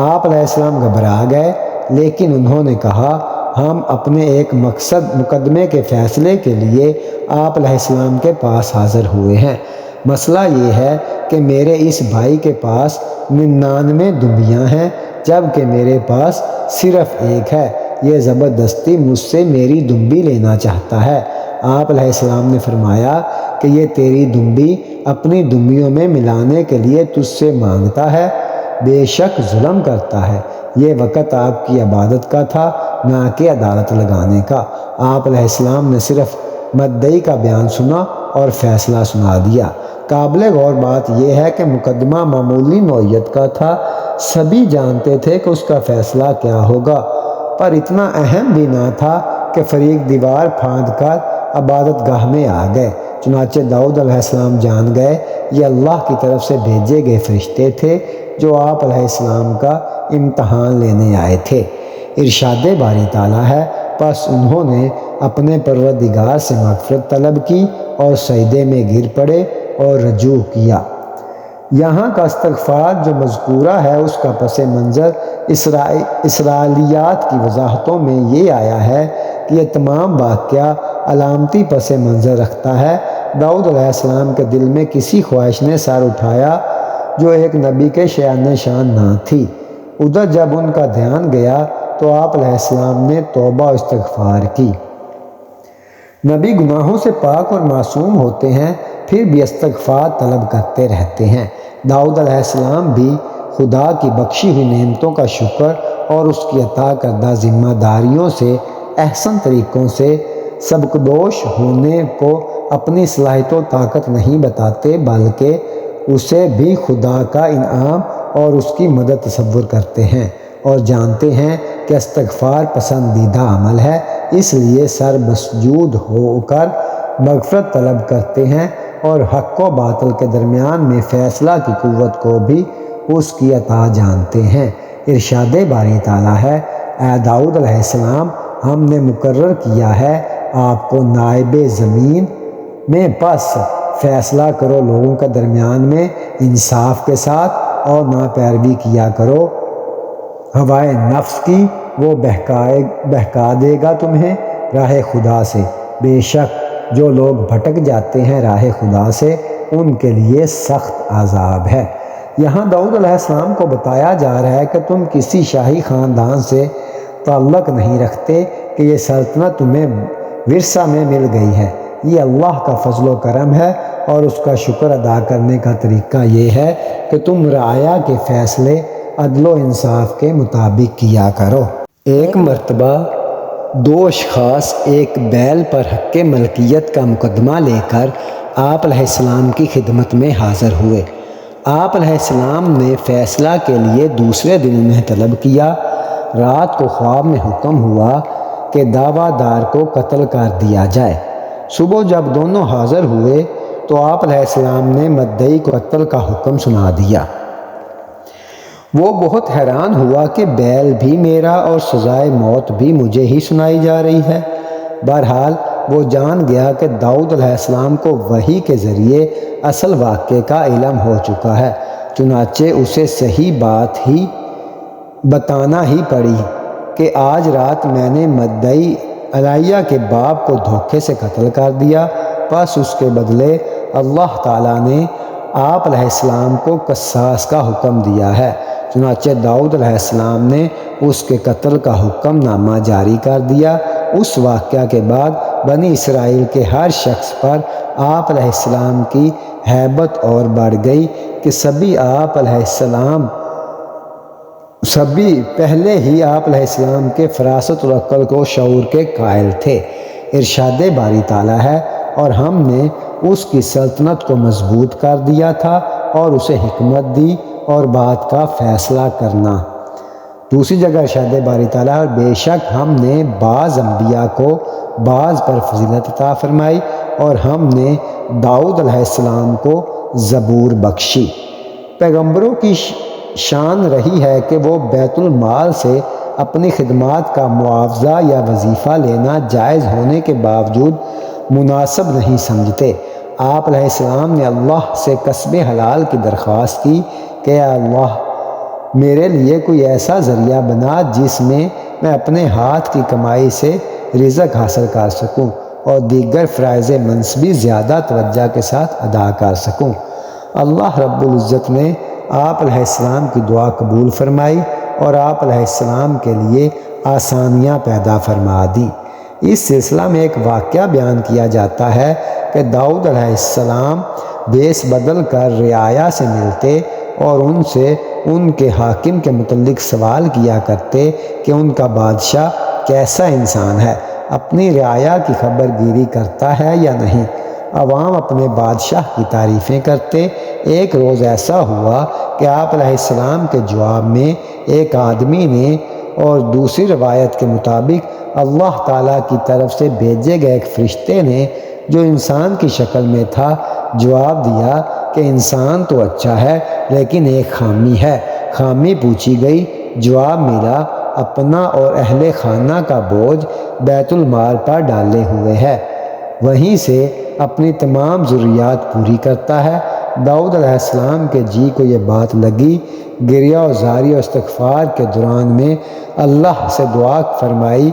آپ علیہ السلام گھبرا گئے، لیکن انہوں نے کہا ہم اپنے ایک مقدمے کے فیصلے کے لیے آپ علیہ السلام کے پاس حاضر ہوئے ہیں۔ مسئلہ یہ ہے کہ میرے اس بھائی کے پاس 99 دمبیاں ہیں جبکہ میرے پاس صرف ایک ہے۔ یہ زبردستی مجھ سے میری دمبی لینا چاہتا ہے۔ آپ علیہ السلام نے فرمایا کہ یہ تیری دمبی اپنی دمبیوں میں ملانے کے لیے تجھ سے مانگتا ہے، بے شک ظلم کرتا ہے۔ یہ وقت آپ کی عبادت کا تھا نہ کہ عدالت لگانے کا۔ آپ علیہ السلام نے صرف مدعی کا بیان سنا اور فیصلہ سنا دیا۔ قابل غور بات یہ ہے کہ مقدمہ معمولی نوعیت کا تھا، سبھی جانتے تھے کہ اس کا فیصلہ کیا ہوگا، پر اتنا اہم بھی نہ تھا کہ فریق دیوار پھاند کر عبادت گاہ میں آ گئے۔ چنانچہ داؤد علیہ السلام جان گئے یہ اللہ کی طرف سے بھیجے گئے فرشتے تھے جو آپ علیہ السلام کا امتحان لینے آئے تھے۔ ارشاد باری تعالیٰ ہے، پس انہوں نے اپنے پروردگار سے مغفرت طلب کی اور سجدے میں گر پڑے اور رجوع کیا۔ یہاں کا استغفار جو مذکورہ ہے اس کا پس منظر اسرائیلیات کی وضاحتوں میں یہ آیا ہے کہ یہ تمام واقعہ علامتی پس منظر رکھتا ہے۔ داؤد علیہ السلام کے دل میں کسی خواہش نے سر اٹھایا جو ایک نبی کے شأن شان نہ تھی۔ ادھر جب ان کا دھیان گیا تو آپ علیہ السلام نے توبہ و استغفار کی۔ نبی گناہوں سے پاک اور معصوم ہوتے ہیں پھر بھی استغفار طلب کرتے رہتے ہیں۔ داؤد علیہ السلام بھی خدا کی بخشی ہوئی نعمتوں کا شکر اور اس کی عطا کردہ ذمہ داریوں سے احسن طریقوں سے سبکدوش ہونے کو اپنی صلاحیت و طاقت نہیں بتاتے بلکہ اسے بھی خدا کا انعام اور اس کی مدد تصور کرتے ہیں اور جانتے ہیں کہ استغفار پسندیدہ عمل ہے، اس لیے سر مسجود ہو کر مغفرت طلب کرتے ہیں اور حق و باطل کے درمیان میں فیصلہ کی قوت کو بھی اس کی عطا جانتے ہیں۔ ارشاد باری تعالیٰ ہے، اے داؤد علیہ السلام، ہم نے مقرر کیا ہے آپ کو نائب زمین میں، پس فیصلہ کرو لوگوں کے درمیان میں انصاف کے ساتھ اور نہ پیروی کیا کرو ہوائے نفس کی، وہ بہکا دے گا تمہیں راہ خدا سے۔ بے شک جو لوگ بھٹک جاتے ہیں راہ خدا سے ان کے لیے سخت عذاب ہے۔ یہاں داؤد علیہ السلام کو بتایا جا رہا ہے کہ تم کسی شاہی خاندان سے تعلق نہیں رکھتے کہ یہ سلطنت تمہیں ورثہ میں مل گئی ہے۔ یہ اللہ کا فضل و کرم ہے اور اس کا شکر ادا کرنے کا طریقہ یہ ہے کہ تم رعایا کے فیصلے عدل و انصاف کے مطابق کیا کرو۔ ایک مرتبہ دو اشخاص ایک بیل پر حق ملکیت کا مقدمہ لے کر آپ علیہ السلام کی خدمت میں حاضر ہوئے۔ آپ علیہ السلام نے فیصلہ کے لیے دوسرے دن انہیں طلب کیا۔ رات کو خواب میں حکم ہوا کہ دعویٰ دار کو قتل کر دیا جائے۔ صبح جب دونوں حاضر ہوئے تو آپ علیہ السلام نے مدعی کو قتل کا حکم سنا دیا۔ وہ بہت حیران ہوا کہ بیل بھی میرا اور سزائے موت بھی مجھے ہی سنائی جا رہی ہے۔ بہرحال وہ جان گیا کہ داؤد علیہ السلام کو وحی کے ذریعے اصل واقعے کا علم ہو چکا ہے، چنانچہ اسے صحیح بات ہی بتانا ہی پڑی کہ آج رات میں نے مدعی علیہ کے باپ کو دھوکے سے قتل کر دیا، پس اس کے بدلے اللہ تعالیٰ نے آپ علیہ السلام کو قصاص کا حکم دیا ہے۔ چنانچہ داؤد علیہ السلام نے اس کے قتل کا حکم نامہ جاری کر دیا۔ اس واقعہ کے بعد بنی اسرائیل کے ہر شخص پر آپ علیہ السلام کی ہیبت اور بڑھ گئی کہ سبھی پہلے ہی آپ علیہ السلام کے فراست اور عقل کو شعور کے قائل تھے۔ ارشاد باری تعالیٰ ہے، اور ہم نے اس کی سلطنت کو مضبوط کر دیا تھا اور اسے حکمت دی اور بات کا فیصلہ کرنا۔ دوسری جگہ ارشاد باری تعالیٰ ہے، اور بے شک ہم نے بعض انبیاء کو بعض پر فضیلت عطا فرمائی اور ہم نے داؤد علیہ السلام کو زبور بخشی۔ پیغمبروں کی شان رہی ہے کہ وہ بیت المال سے اپنی خدمات کا معاوضہ یا وظیفہ لینا جائز ہونے کے باوجود مناسب نہیں سمجھتے۔ آپ علیہ السلام نے اللہ سے کسب حلال کی درخواست کی کہ اے اللہ، میرے لیے کوئی ایسا ذریعہ بنا جس میں میں اپنے ہاتھ کی کمائی سے رزق حاصل کر سکوں اور دیگر فرائض منصبی زیادہ توجہ کے ساتھ ادا کر سکوں۔ اللہ رب العزت نے آپ علیہ السلام کی دعا قبول فرمائی اور آپ علیہ السلام کے لیے آسانیاں پیدا فرما دیں۔ اس سلسلہ میں ایک واقعہ بیان کیا جاتا ہے کہ داؤد علیہ السلام بیس بدل کر رعایا سے ملتے اور ان سے ان کے حاکم کے متعلق سوال کیا کرتے کہ ان کا بادشاہ کیسا انسان ہے، اپنی رعایا کی خبر گیری کرتا ہے یا نہیں۔ عوام اپنے بادشاہ کی تعریفیں کرتے۔ ایک روز ایسا ہوا کہ آپ علیہ السلام کے جواب میں ایک آدمی نے اور دوسری روایت کے مطابق اللہ تعالیٰ کی طرف سے بھیجے گئے ایک فرشتے نے جو انسان کی شکل میں تھا جواب دیا کہ انسان تو اچھا ہے لیکن ایک خامی ہے۔ خامی پوچھی گئی، جواب ملا اپنا اور اہل خانہ کا بوجھ بیت المال پر ڈالے ہوئے ہے، وہیں سے اپنی تمام ضروریات پوری کرتا ہے۔ داؤد علیہ السلام کے جی کو یہ بات لگی، گریہ و زاری و استغفار کے دوران میں اللہ سے دعا فرمائی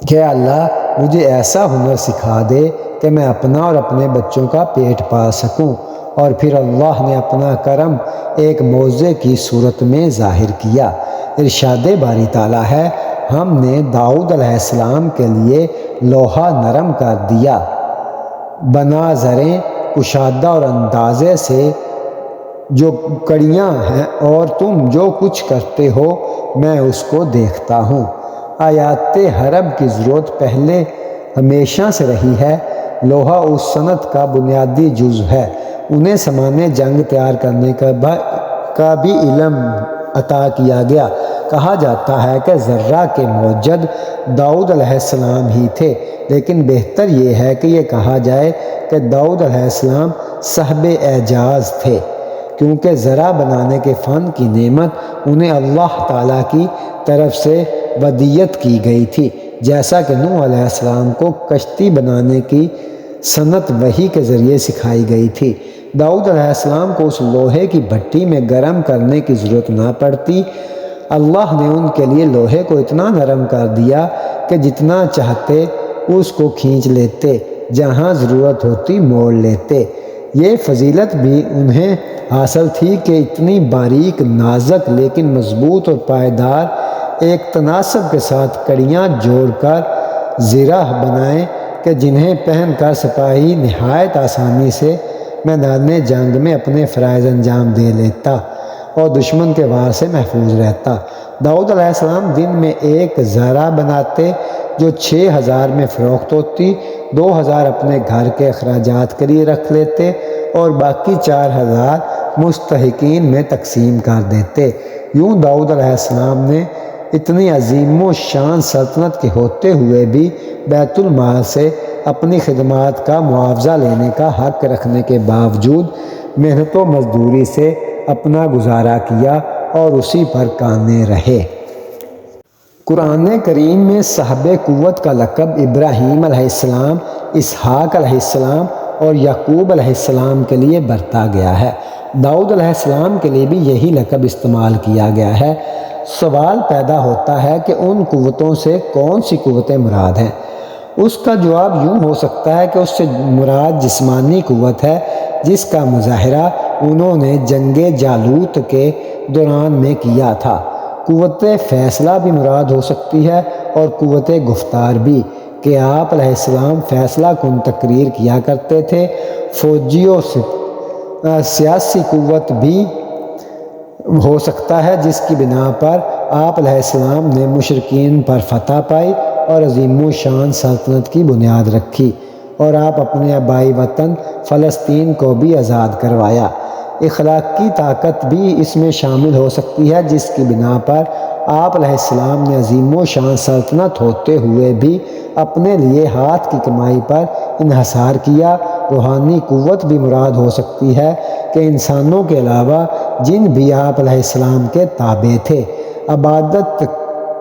کہ اللہ مجھے ایسا ہنر سکھا دے کہ میں اپنا اور اپنے بچوں کا پیٹ پال سکوں، اور پھر اللہ نے اپنا کرم ایک معجزے کی صورت میں ظاہر کیا۔ ارشاد باری تعالیٰ ہے، ہم نے داؤد علیہ السلام کے لیے لوہا نرم کر دیا، بنا زریں کشادہ اور اندازے سے جو کڑیاں ہیں، اور تم جو کچھ کرتے ہو میں اس کو دیکھتا ہوں۔ آیات حرب کی ضرورت پہلے ہمیشہ سے رہی ہے۔ لوہا اس صنعت کا بنیادی جزو ہے۔ انہیں سامان جنگ تیار کرنے کا بھی علم عطا کیا گیا۔ کہا جاتا ہے کہ ذرہ کے موجد داؤد علیہ السلام ہی تھے، لیکن بہتر یہ ہے کہ یہ کہا جائے کہ داؤد علیہ السلام صاحب اعجاز تھے، کیونکہ ذرہ بنانے کے فن کی نعمت انہیں اللہ تعالیٰ کی طرف سے ودیت کی گئی تھی، جیسا کہ نوح علیہ السلام کو کشتی بنانے کی صنعت وحی کے ذریعے سکھائی گئی تھی۔ داؤد علیہ السلام کو اس لوہے کی بھٹی میں گرم کرنے کی ضرورت نہ پڑتی۔ اللہ نے ان کے لیے لوہے کو اتنا نرم کر دیا کہ جتنا چاہتے اس کو کھینچ لیتے، جہاں ضرورت ہوتی موڑ لیتے۔ یہ فضیلت بھی انہیں حاصل تھی کہ اتنی باریک، نازک لیکن مضبوط اور پائیدار ایک تناسب کے ساتھ کڑیاں جوڑ کر زرہ بنائیں کہ جنہیں پہن کر سپاہی نہایت آسانی سے میدان جنگ میں اپنے فرائض انجام دے لیتا اور دشمن کے وار سے محفوظ رہتا۔ داؤد علیہ السلام دن میں ایک زرہ بناتے جو 6000 میں فروخت ہوتی، 2000 اپنے گھر کے اخراجات کے لیے رکھ لیتے اور باقی 4000 مستحقین میں تقسیم کر دیتے۔ یوں داؤد علیہ السلام نے اتنی عظیم و شان سلطنت کے ہوتے ہوئے بھی بیت المال سے اپنی خدمات کا معاوضہ لینے کا حق رکھنے کے باوجود محنت و مزدوری سے اپنا گزارا کیا اور اسی پر کانے رہے۔ قرآن کریم میں صاحب قوت کا لقب ابراہیم علیہ السلام، اسحاق علیہ السلام اور یعقوب علیہ السلام کے لیے برتا گیا ہے۔ داؤد علیہ السلام کے لیے بھی یہی لقب استعمال کیا گیا ہے۔ سوال پیدا ہوتا ہے کہ ان قوتوں سے کون سی قوتیں مراد ہیں؟ اس کا جواب یوں ہو سکتا ہے کہ اس سے مراد جسمانی قوت ہے جس کا مظاہرہ انہوں نے جنگ جالوت کے دوران میں کیا تھا۔ قوت فیصلہ بھی مراد ہو سکتی ہے اور قوت گفتار بھی، کہ آپ علیہ السلام فیصلہ کن تقریر کیا کرتے تھے۔ فوجی و سیاسی قوت بھی ہو سکتا ہے جس کی بنا پر آپ علیہ السلام نے مشرکین پر فتح پائی اور عظیم و شان سلطنت کی بنیاد رکھی، اور آپ اپنے آبائی وطن فلسطین کو بھی آزاد کروایا۔ اخلاقی طاقت بھی اس میں شامل ہو سکتی ہے جس کی بنا پر آپ علیہ السلام نے عظیم و شان سلطنت ہوتے ہوئے بھی اپنے لیے ہاتھ کی کمائی پر انحصار کیا۔ روحانی قوت بھی مراد ہو سکتی ہے کہ انسانوں کے علاوہ جن بھی آپ علیہ السلام کے تابع تھے۔ عبادت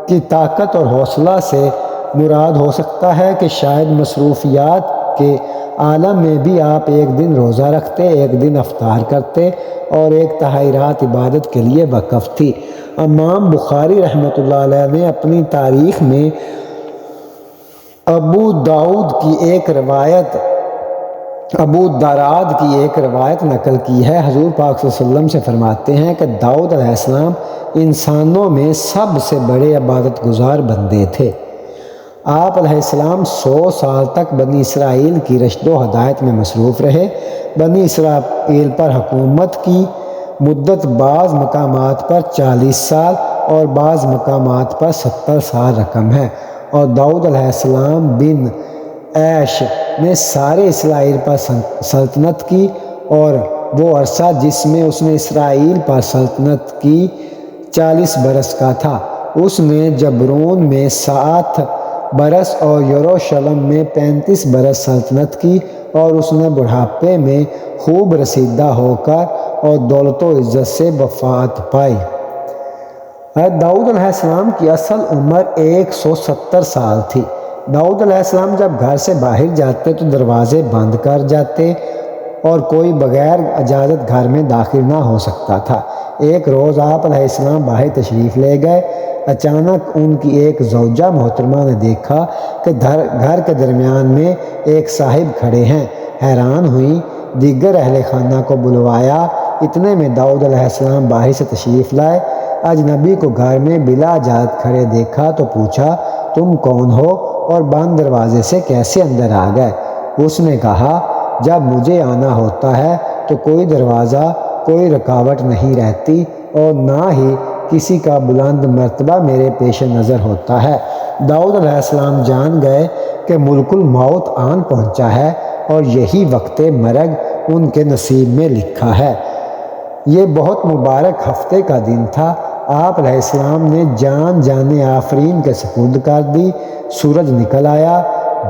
کی طاقت اور حوصلہ سے مراد ہو سکتا ہے کہ شاید مصروفیات کے عالم میں بھی آپ ایک دن روزہ رکھتے، ایک دن افطار کرتے اور 1/3 رات عبادت کے لیے وقف تھی۔ امام بخاری رحمۃ اللہ علیہ نے اپنی تاریخ میں ابو داؤد کی ایک روایت نقل کی ہے۔ حضور پاک صلی اللہ علیہ وسلم سے فرماتے ہیں کہ داؤد علیہ السلام انسانوں میں سب سے بڑے عبادت گزار بندے تھے۔ آپ علیہ السلام 100 سال تک بنی اسرائیل کی رشد و ہدایت میں مصروف رہے۔ بنی اسرائیل پر حکومت کی مدت بعض مقامات پر 40 سال اور بعض مقامات پر 70 سال رقم ہے، اور داؤد علیہ السلام بن عیش نے سارے اسرائیل پر سلطنت کی، اور وہ عرصہ جس میں اس نے اسرائیل پر سلطنت کی 40 برس کا تھا۔ اس نے جبرون میں 7 برس اور یروشلم میں 35 برس سلطنت کی، اور اس نے بڑھاپے میں خوب رسیدہ ہو کر اور دولت و عزت سے وفات پائی۔ داؤد علیہ السلام کی اصل عمر 170 سال تھی۔ داؤد علیہ السلام جب گھر سے باہر جاتے تو دروازے بند کر جاتے اور کوئی بغیر اجازت گھر میں داخل نہ ہو سکتا تھا۔ ایک روز آپ علیہ السلام باہر تشریف لے گئے۔ اچانک ان کی ایک زوجہ محترمہ نے دیکھا کہ گھر کے درمیان میں ایک صاحب کھڑے ہیں۔ حیران ہوئی، دیگر اہل خانہ کو بلوایا۔ اتنے میں داؤد علیہ السلام باہر سے تشریف لائے۔ اجنبی کو گھر میں بلا اجازت کھڑے دیکھا تو پوچھا، تم کون ہو اور بند دروازے سے کیسے اندر آ گئے؟ اس نے کہا، جب مجھے آنا ہوتا ہے تو کوئی دروازہ، کوئی رکاوٹ نہیں رہتی، اور نہ ہی کسی کا بلند مرتبہ میرے پیش نظر ہوتا ہے۔ داؤد علیہ السلام جان گئے کہ ملک الموت آن پہنچا ہے اور یہی وقت مرگ ان کے نصیب میں لکھا ہے۔ یہ بہت مبارک ہفتے کا دن تھا۔ آپ علیہ السلام نے جان آفرین کے سپرد کر دی۔ سورج نکل آیا،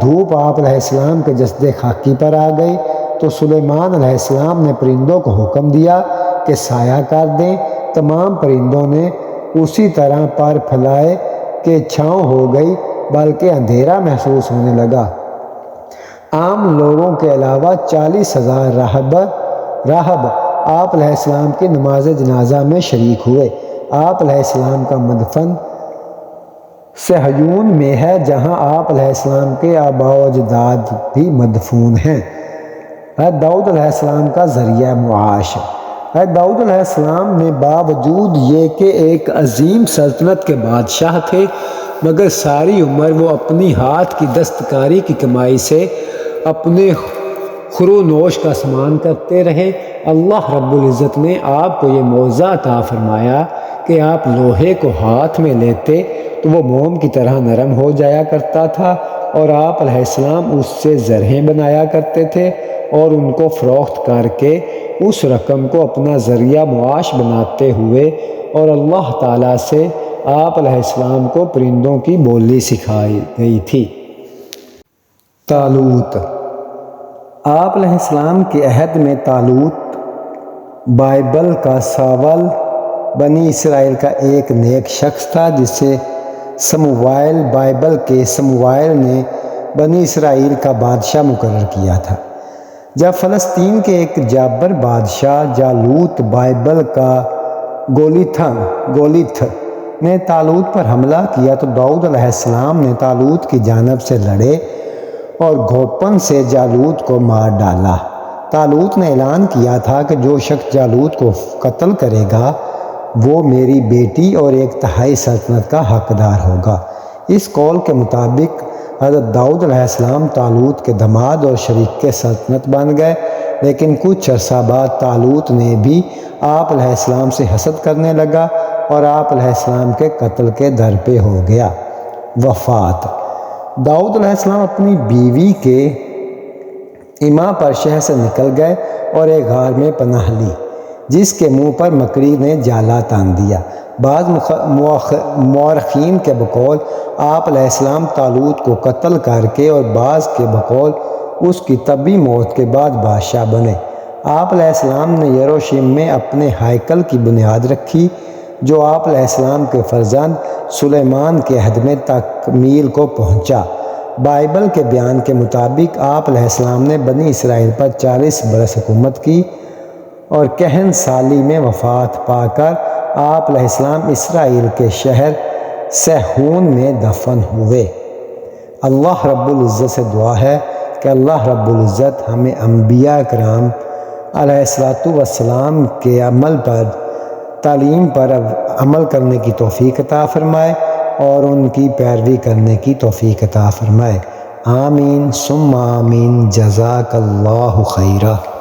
دھوپ آپ علیہ السلام کے جسد خاکی پر آ گئی تو سلیمان علیہ السلام نے پرندوں کو حکم دیا کہ سایہ کر دیں۔ تمام پرندوں نے اسی طرح پر پھیلائے کہ چھاؤں ہو گئی، بلکہ اندھیرا محسوس ہونے لگا۔ عام لوگوں کے علاوہ 40,000 راہب آپ علیہ السلام کی نماز جنازہ میں شریک ہوئے۔ آپ علیہ السلام کا مدفن صہیون میں ہے، جہاں آپ علیہ السلام کے آباء و اجداد بھی مدفون ہیں۔ داؤد علیہ السلام کا ذریعہ معاش۔ داؤد علیہ السلام نے باوجود یہ کہ ایک عظیم سلطنت کے بادشاہ تھے، مگر ساری عمر وہ اپنی ہاتھ کی دستکاری کی کمائی سے اپنے خرونوش کا سامان کرتے رہے۔ اللہ رب العزت نے آپ کو یہ معجزہ عطا فرمایا کہ آپ لوہے کو ہاتھ میں لیتے تو وہ موم کی طرح نرم ہو جایا کرتا تھا، اور آپ علیہ السلام اس سے زرہیں بنایا کرتے تھے اور ان کو فروخت کر کے اس رقم کو اپنا ذریعہ معاش بناتے ہوئے، اور اللہ تعالیٰ سے آپ علیہ السلام کو پرندوں کی بولی سکھائی گئی تھی۔ طالوت۔ آپ علیہ السلام کے عہد میں طالوت بائبل کا ساول بنی اسرائیل کا ایک نیک شخص تھا، جسے سموائیل بائبل کے سموائیل نے بنی اسرائیل کا بادشاہ مقرر کیا تھا۔ جب فلسطین کے ایک جابر بادشاہ جالوت بائبل کا گولیتھ نے طالوت پر حملہ کیا تو داؤد علیہ السلام نے طالوت کی جانب سے لڑے اور گھوپن سے جالوت کو مار ڈالا۔ طالوت نے اعلان کیا تھا کہ جو شخص جالوت کو قتل کرے گا وہ میری بیٹی اور 1/3 سلطنت کا حقدار ہوگا۔ اس قول کے مطابق حضرت داؤد علیہ السلام طالوت کے داماد اور شریک سلطنت بن گئے، لیکن کچھ عرصہ بعد طالوت نے بھی آپ علیہ السلام سے حسد کرنے لگا اور آپ علیہ السلام کے قتل کے در پہ ہو گیا۔ وفات۔ داؤد علیہ السلام اپنی بیوی کے اما پر شہر سے نکل گئے اور ایک غار میں پناہ لی، جس کے منہ پر مکڑی نے جالا تان دیا۔ بعض مورخین کے بقول آپ علیہ السلام طالوت کو قتل کر کے اور بعض کے بقول اس کی طبعی موت کے بعد بادشاہ بنے۔ آپ علیہ السلام نے یروشلم میں اپنے ہیکل کی بنیاد رکھی، جو آپ علیہ السلام کے فرزند سلیمان کے عہد میں تکمیل کو پہنچا۔ بائبل کے بیان کے مطابق آپ علیہ السلام نے بنی اسرائیل پر 40 برس حکومت کی اور کہن سالی میں وفات پا کر آپ علیہ السلام اسرائیل کے شہر سحون میں دفن ہوئے۔ اللہ رب العزت سے دعا ہے کہ اللہ رب العزت ہمیں انبیاء کرام علیہ السلام کے عمل پر، تعلیم پر عمل کرنے کی توفیق عطا فرمائے اور ان کی پیروی کرنے کی توفیق عطا فرمائے۔ آمین ثم آمین، جزاک اللہ خیرہ۔